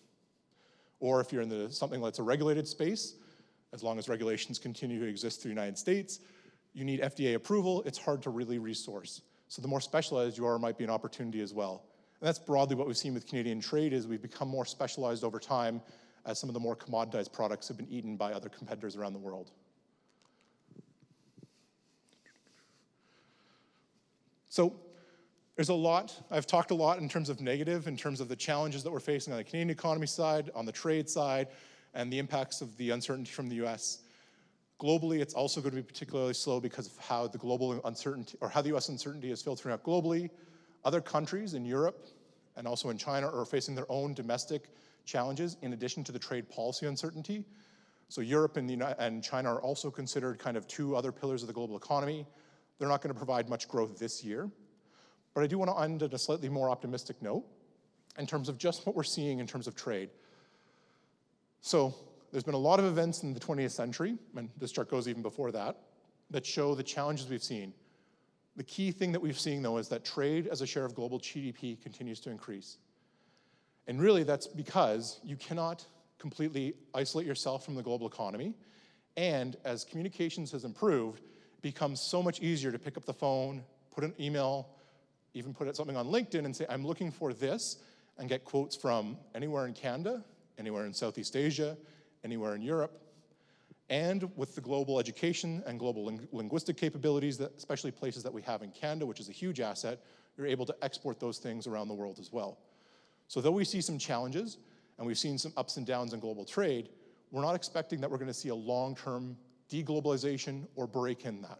Or if you're in something that's a regulated space, as long as regulations continue to exist through the United States, you need FDA approval, it's hard to really resource. So the more specialized you are might be an opportunity as well. And that's broadly what we've seen with Canadian trade is we've become more specialized over time as some of the more commoditized products have been eaten by other competitors around the world. So there's a lot, I've talked a lot in terms of negative, in terms of the challenges that we're facing on the Canadian economy side, on the trade side, and the impacts of the uncertainty from the US. Globally, it's also going to be particularly slow because of how the global uncertainty, or how the US uncertainty is filtering out globally. Other countries in Europe and also in China are facing their own domestic challenges in addition to the trade policy uncertainty. So Europe and China are also considered kind of 2 other pillars of the global economy. They're not going to provide much growth this year. But I do want to end on a slightly more optimistic note in terms of just what we're seeing in terms of trade. So there's been a lot of events in the 20th century, and this chart goes even before that, that show the challenges we've seen. The key thing that we've seen, though, is that trade as a share of global GDP continues to increase. And really, that's because you cannot completely isolate yourself from the global economy. And as communications has improved, it becomes so much easier to pick up the phone, put an email, even put something on LinkedIn and say, I'm looking for this, and get quotes from anywhere in Canada, anywhere in Southeast Asia, anywhere in Europe. And with the global education and global linguistic capabilities, that especially places that we have in Canada, which is a huge asset, you're able to export those things around the world as well. So though we see some challenges, and we've seen some ups and downs in global trade, we're not expecting that we're going to see a long-term deglobalization or break in that.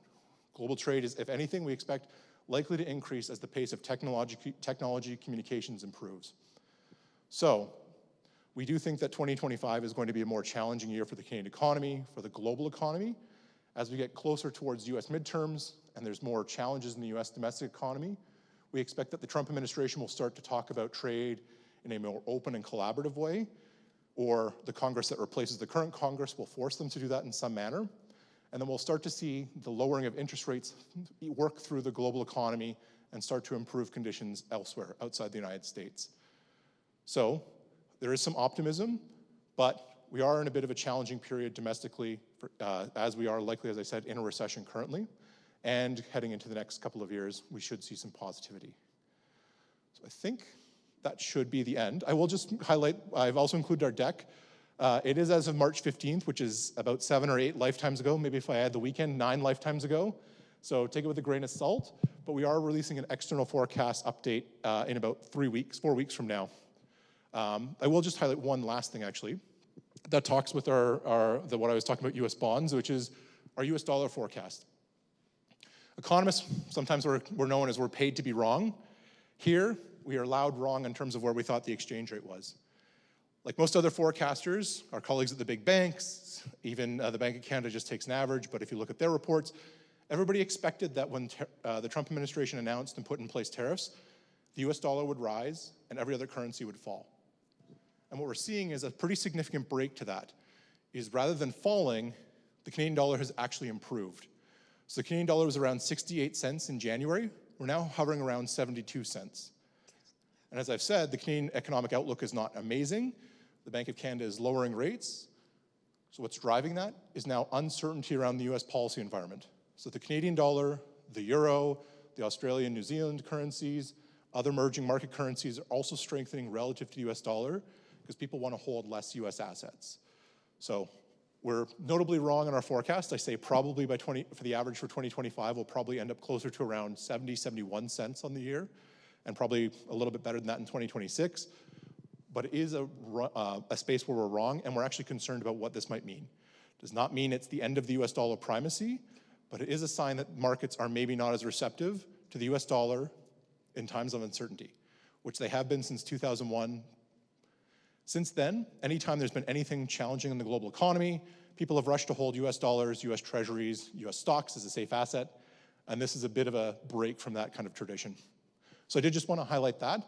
Global trade is, if anything, we expect likely to increase as the pace of technology communications improves. So we do think that 2025 is going to be a more challenging year for the Canadian economy, for the global economy. As we get closer towards US midterms and there's more challenges in the US domestic economy, we expect that the Trump administration will start to talk about trade in a more open and collaborative way. or the Congress that replaces the current Congress will force them to do that in some manner. And then we'll start to see the lowering of interest rates work through the global economy and start to improve conditions elsewhere, outside the United States. So there is some optimism, but we are in a bit of a challenging period domestically, as we are likely, as I said, in a recession currently. And heading into the next couple of years, we should see some positivity. So I think that should be the end. I will just highlight, I've also included our deck. It is as of March 15th, which is about 7 or 8 lifetimes ago. Maybe if I add the weekend, 9 lifetimes ago. So take it with a grain of salt. But we are releasing an external forecast update in about 4 weeks from now. I will just highlight one last thing, actually. That talks with what I was talking about US bonds, which is our US dollar forecast. Economists, sometimes we're known as we're paid to be wrong. Here, we are allowed wrong in terms of where we thought the exchange rate was. Like most other forecasters, our colleagues at the big banks, even the Bank of Canada just takes an average, but if you look at their reports, everybody expected that when the Trump administration announced and put in place tariffs, the US dollar would rise and every other currency would fall. And what we're seeing is a pretty significant break to that, is rather than falling, the Canadian dollar has actually improved. So the Canadian dollar was around 68 cents in January. We're now hovering around 72 cents. And as I've said, the Canadian economic outlook is not amazing. The Bank of Canada is lowering rates. So what's driving that is now uncertainty around the US policy environment. So the Canadian dollar, the euro, the Australian, New Zealand currencies, other emerging market currencies are also strengthening relative to the US dollar because people want to hold less US assets. So we're notably wrong in our forecast. I say probably for the average for 2025, we'll probably end up closer to around 70, 71 cents on the year, and probably a little bit better than that in 2026. But it is a space where we're wrong, and we're actually concerned about what this might mean. Does not mean it's the end of the US dollar primacy, but it is a sign that markets are maybe not as receptive to the US dollar in times of uncertainty, which they have been since 2001. Since then, anytime there's been anything challenging in the global economy, people have rushed to hold US dollars, US treasuries, US stocks as a safe asset, and this is a bit of a break from that kind of tradition. So I did just want to highlight that.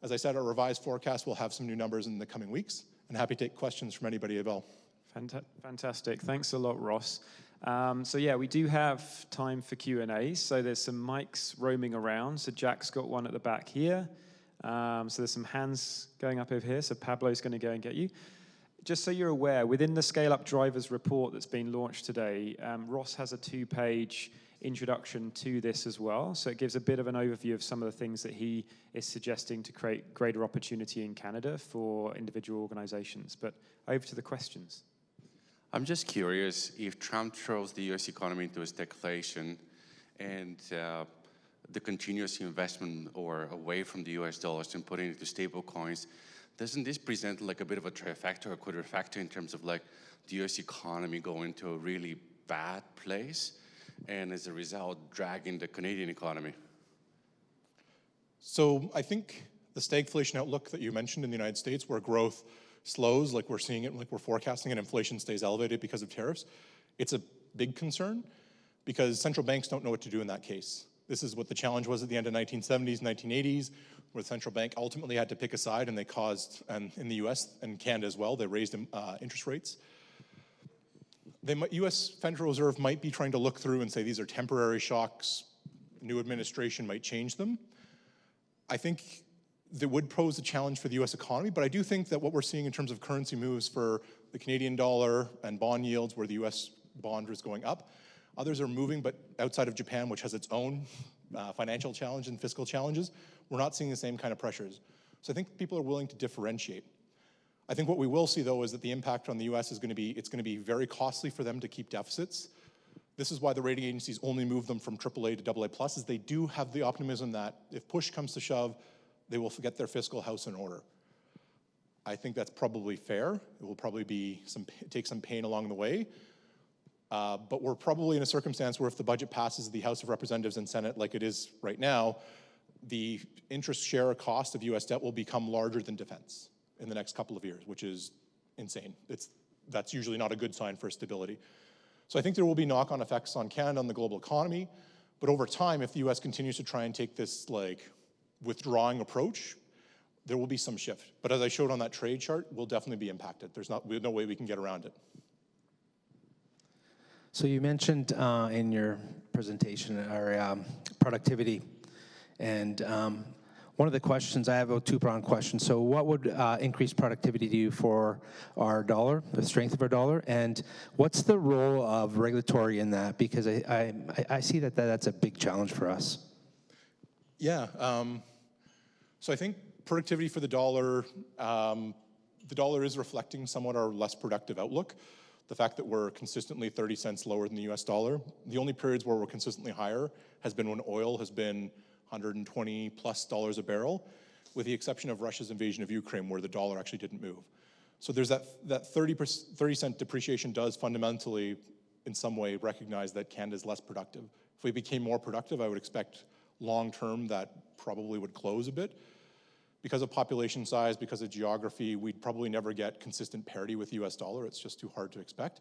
As I said, our revised forecast will have some new numbers in the coming weeks, and happy to take questions from anybody as well. Fantastic. Thanks a lot, Ross. So yeah, we do have time for Q&A. So there's some mics roaming around. So Jack's got one at the back here. So there's some hands going up over here. So Pablo's going to go and get you. Just so you're aware, within the Scale Up Drivers report that's been launched today, Ross has a 2-page introduction to this as well. So it gives a bit of an overview of some of the things that he is suggesting to create greater opportunity in Canada for individual organizations. But over to the questions. I'm just curious if Trump throws the US economy into a stagflation and the continuous investment or away from the US dollars and putting it into stable coins, doesn't this present like a bit of a trifecta or quadrifecta in terms of like the US economy going to a really bad place and as a result dragging the Canadian economy? So I think the stagflation outlook that you mentioned in the United States, where growth slows, like we're seeing it, like we're forecasting, and inflation stays elevated because of tariffs, it's a big concern because central banks don't know what to do in that case. This is what the challenge was at the end of 1970s, 1980s, where the central bank ultimately had to pick a side, and they caused, and in the US and Canada as well, they raised interest rates. The US Federal Reserve might be trying to look through and say these are temporary shocks, new administration might change them. I think that would pose a challenge for the US economy, but I do think that what we're seeing in terms of currency moves for the Canadian dollar and bond yields, where the US bond is going up, others are moving, but outside of Japan, which has its own financial challenge and fiscal challenges, we're not seeing the same kind of pressures. So I think people are willing to differentiate. I think what we will see, though, is that the impact on the US is going to be, it's going to be very costly for them to keep deficits. This is why the rating agencies only move them from AAA to AA+, is they do have the optimism that if push comes to shove, they will get their fiscal house in order. I think that's probably fair. It will probably be take some pain along the way. But we're probably in a circumstance where if the budget passes the House of Representatives and Senate like it is right now, the interest share cost of US debt will become larger than defense in the next couple of years, which is insane. That's usually not a good sign for stability. So I think there will be knock-on effects on Canada and the global economy, but over time, if the US continues to try and take this like withdrawing approach, there will be some shift. But as I showed on that trade chart, we'll definitely be impacted. There's no way we can get around it. So you mentioned in your presentation our productivity, and one of the questions, I have a two-pronged question. So what would increase productivity do for our dollar, the strength of our dollar, and what's the role of regulatory in that? Because I see that that's a big challenge for us. Yeah, so I think productivity for the dollar is reflecting somewhat our less productive outlook. The fact that we're consistently 30 cents lower than the US dollar. The only periods where we're consistently higher has been when oil has been $120+ a barrel, with the exception of Russia's invasion of Ukraine, where the dollar actually didn't move. So there's that 30 cent depreciation does fundamentally, in some way, recognize that Canada's less productive. If we became more productive, I would expect long-term that probably would close a bit. Because of population size, because of geography, we'd probably never get consistent parity with the US dollar. It's just too hard to expect.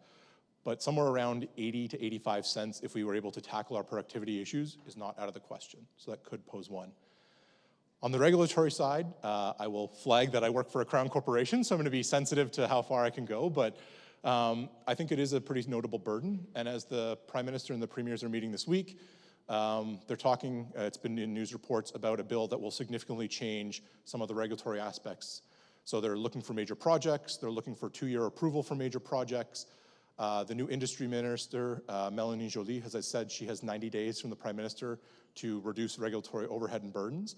But somewhere around 80 to 85 cents, if we were able to tackle our productivity issues, is not out of the question. So that could pose one. On the regulatory side, I will flag that I work for a Crown corporation, so I'm going to be sensitive to how far I can go. But I think it is a pretty notable burden. And as the Prime Minister and the Premiers are meeting this week, they're talking, it's been in news reports, about a bill that will significantly change some of the regulatory aspects. So they're looking for major projects, they're looking for 2-year approval for major projects. The new industry minister, Melanie Joly, as I said, she has 90 days from the Prime Minister to reduce regulatory overhead and burdens.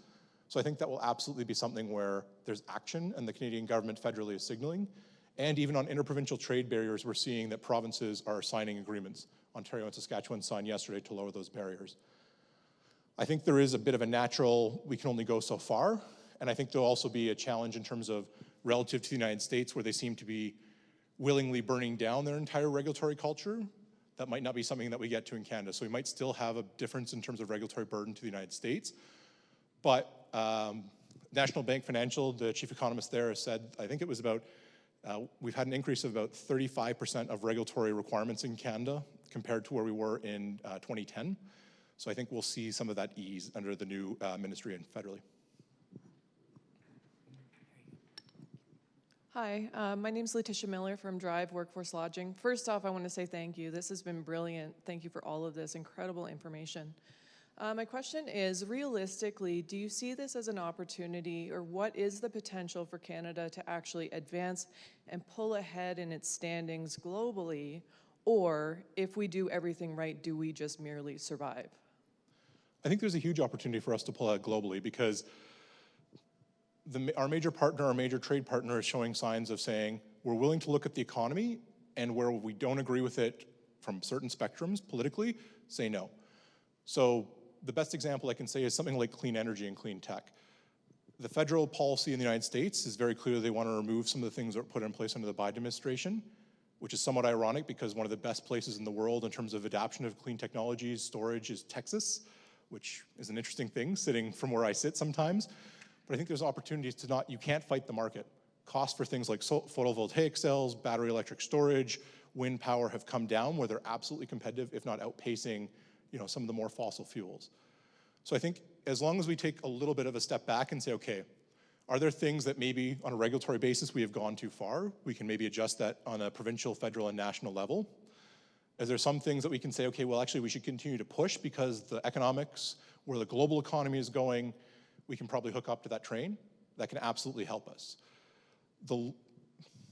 So I think that will absolutely be something where there's action, and the Canadian government federally is signaling. And even on interprovincial trade barriers, we're seeing that provinces are signing agreements. Ontario and Saskatchewan signed yesterday to lower those barriers. I think there is a bit of a natural, we can only go so far, and I think there'll also be a challenge in terms of relative to the United States, where they seem to be willingly burning down their entire regulatory culture. That might not be something that we get to in Canada. So we might still have a difference in terms of regulatory burden to the United States. But National Bank Financial, the chief economist there, has said, I think it was about, we've had an increase of about 35% of regulatory requirements in Canada compared to where we were in 2010. So I think we'll see some of that ease under the new ministry and federally. Hi, my name is Letitia Miller from Drive Workforce Lodging. First off, I want to say thank you. This has been brilliant. Thank you for all of this incredible information. My question is, realistically, do you see this as an opportunity, or what is the potential for Canada to actually advance and pull ahead in its standings globally? Or if we do everything right, do we just merely survive? I think there's a huge opportunity for us to pull out globally, because our major partner, our major trade partner, is showing signs of saying, we're willing to look at the economy, and where we don't agree with it from certain spectrums politically, say no. So the best example I can say is something like clean energy and clean tech. The federal policy in the United States is very clear they want to remove some of the things that were put in place under the Biden administration, which is somewhat ironic because one of the best places in the world in terms of adoption of clean technologies, storage, is Texas, which is an interesting thing sitting from where I sit sometimes. But I think there's opportunities to not, you can't fight the market. Costs for things like photovoltaic cells, battery electric storage, wind power have come down where they're absolutely competitive, if not outpacing, some of the more fossil fuels. So I think as long as we take a little bit of a step back and say, okay, are there things that maybe on a regulatory basis we have gone too far? We can maybe adjust that on a provincial, federal, and national level. Is there some things that we can say, okay, well, actually we should continue to push because the economics, where the global economy is going, we can probably hook up to that train? That can absolutely help us.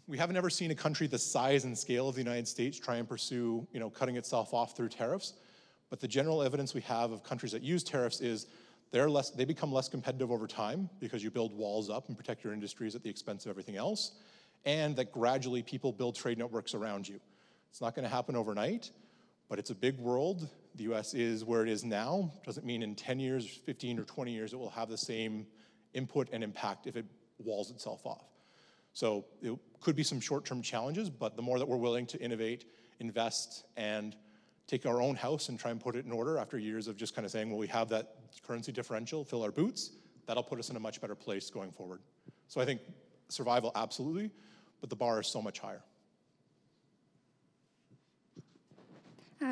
We haven't ever seen a country the size and scale of the United States try and pursue, cutting itself off through tariffs. But the general evidence we have of countries that use tariffs is they become less competitive over time because you build walls up and protect your industries at the expense of everything else, and that gradually people build trade networks around you. It's not going to happen overnight, but it's a big world. The US is where it is now. Doesn't mean in 10 years, 15 or 20 years, it will have the same input and impact if it walls itself off. So it could be some short-term challenges, but the more that we're willing to innovate, invest, and take our own house and try and put it in order after years of just kind of saying, well, we have that currency differential, fill our boots, that'll put us in a much better place going forward. So I think survival, absolutely, but the bar is so much higher.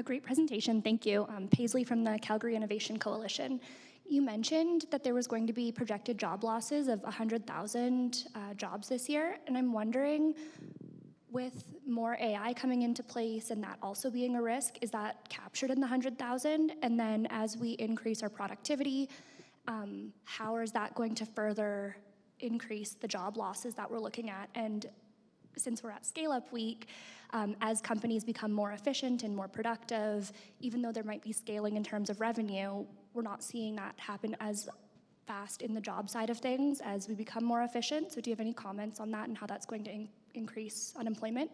Great presentation, thank you. Paisley from the Calgary Innovation Coalition. You mentioned that there was going to be projected job losses of 100,000 jobs this year, and I'm wondering, with more AI coming into place and that also being a risk, is that captured in the 100,000? And then as we increase our productivity, how is that going to further increase the job losses that we're looking at? And since we're at Scale Up Week, as companies become more efficient and more productive, even though there might be scaling in terms of revenue, we're not seeing that happen as fast in the job side of things as we become more efficient. So do you have any comments on that and how that's going to increase unemployment?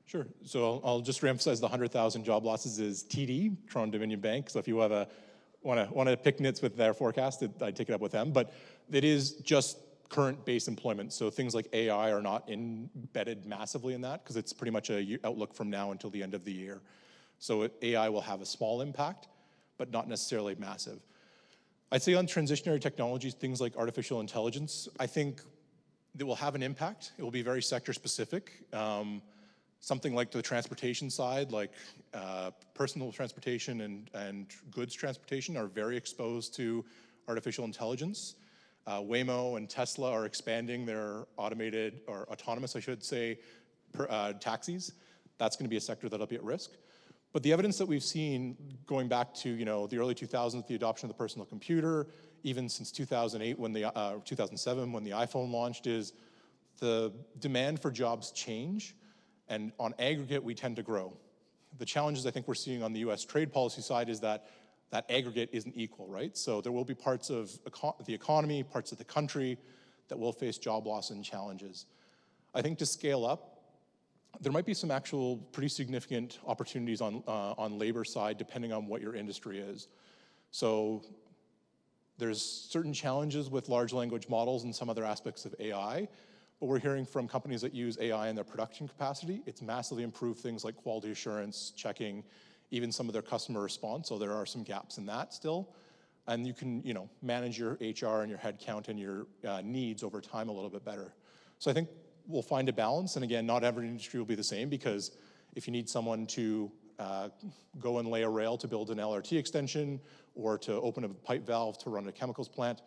Sure. So I'll just reemphasize the 100,000 job losses is TD, Toronto Dominion Bank. So if you have want to pick nits with their forecast, I'd take it up with them. But it is just current base employment. So things like AI are not embedded massively in that because it's pretty much a outlook from now until the end of the year. So AI will have a small impact, but not necessarily massive. I'd say on transitionary technologies, things like artificial intelligence, I think that will have an impact. It will be very sector specific. Something like the transportation side, like personal transportation and goods transportation are very exposed to artificial intelligence. Waymo and Tesla are expanding their automated, or autonomous, I should say, taxis. That's going to be a sector that'll be at risk. But the evidence that we've seen going back to the early 2000s, the adoption of the personal computer, even since 2008 when 2007 when the iPhone launched, is the demand for jobs change, and on aggregate we tend to grow. The challenges I think we're seeing on the U.S. trade policy side is that that aggregate isn't equal, right? So there will be parts of the economy, parts of the country that will face job loss and challenges. I think to scale up, there might be some actual pretty significant opportunities on labor side depending on what your industry is. So there's certain challenges with large language models and some other aspects of AI, but we're hearing from companies that use AI in their production capacity. It's massively improved things like quality assurance, checking, even some of their customer response, so there are some gaps in that still. And you can manage your HR and your headcount and your needs over time a little bit better. So I think we'll find a balance, and again, not every industry will be the same, because if you need someone to go and lay a rail to build an LRT extension or to open a pipe valve to run a chemicals plant,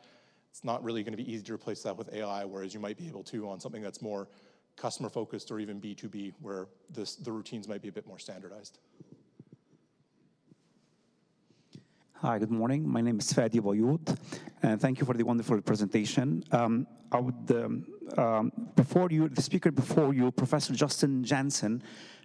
it's not really going to be easy to replace that with AI, whereas you might be able to on something that's more customer focused or even B2B, where the routines might be a bit more standardized. Hi, good morning. My name is Fadi Bayoud, and thank you for the wonderful presentation. I would, the speaker before you, Professor Justin Jansen,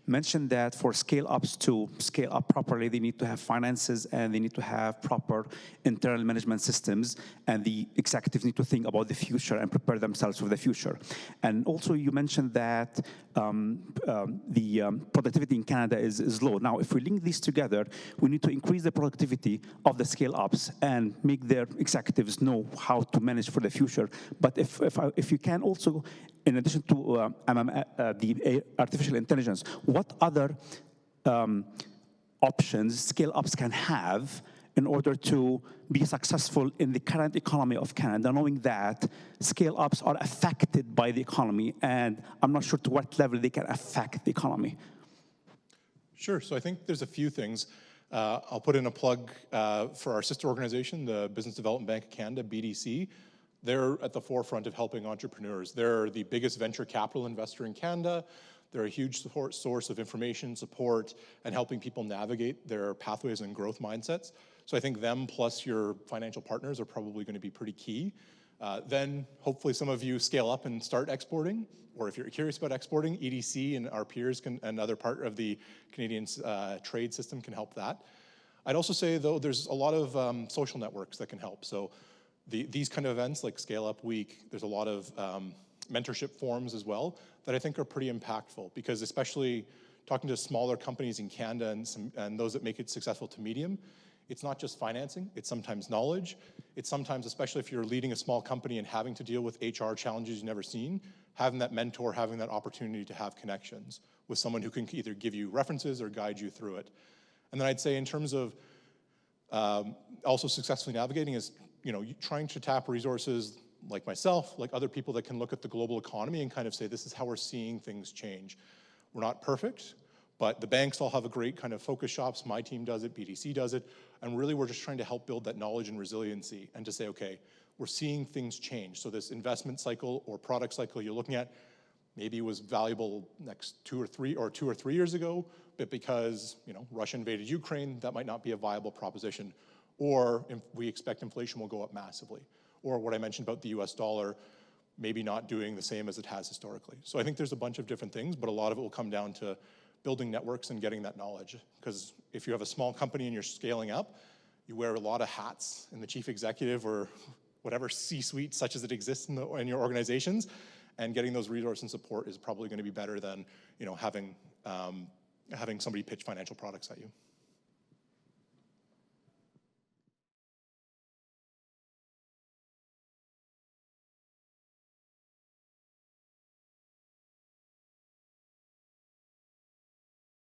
mentioned that for scale-ups to scale up properly, they need to have finances and they need to have proper internal management systems, and the executives need to think about the future and prepare themselves for the future. And also you mentioned that the productivity in Canada is low. Now, if we link these together, we need to increase the productivity of the scale-ups and make their executives know how to manage for the future. But if you can also, in addition to the artificial intelligence, what other options scale-ups can have in order to be successful in the current economy of Canada, knowing that scale-ups are affected by the economy, and I'm not sure to what level they can affect the economy? Sure, so I think there's a few things. I'll put in a plug for our sister organization, the Business Development Bank of Canada, BDC. They're at the forefront of helping entrepreneurs. They're the biggest venture capital investor in Canada. They're a huge source of information, support, and helping people navigate their pathways and growth mindsets. So I think them plus your financial partners are probably going to be pretty key. Then hopefully some of you scale up and start exporting, or if you're curious about exporting, EDC and our peers can, and other part of the Canadian trade system can help that. I'd also say, though, there's a lot of social networks that can help. So these kind of events like Scale Up Week, there's a lot of mentorship forums as well that I think are pretty impactful, because especially talking to smaller companies in Canada and those that make it successful to medium, it's not just financing, it's sometimes knowledge. It's sometimes, especially if you're leading a small company and having to deal with HR challenges you've never seen, having that mentor, having that opportunity to have connections with someone who can either give you references or guide you through it. And then I'd say in terms of also successfully navigating is, trying to tap resources like myself, like other people that can look at the global economy and kind of say, this is how we're seeing things change. We're not perfect, But the banks all have a great kind of focus shops. My team does it, BDC does it. And really we're just trying to help build that knowledge and resiliency and to say, okay, we're seeing things change. So this investment cycle or product cycle you're looking at maybe was valuable next 2 or 3 years ago, but because Russia invaded Ukraine, that might not be a viable proposition. Or we expect inflation will go up massively. Or what I mentioned about the US dollar, maybe not doing the same as it has historically. So I think there's a bunch of different things, but a lot of it will come down to building networks and getting that knowledge. Because if you have a small company and you're scaling up, you wear a lot of hats in the chief executive or whatever C-suite such as it exists in your organizations, and getting those resources and support is probably going to be better than having somebody pitch financial products at you.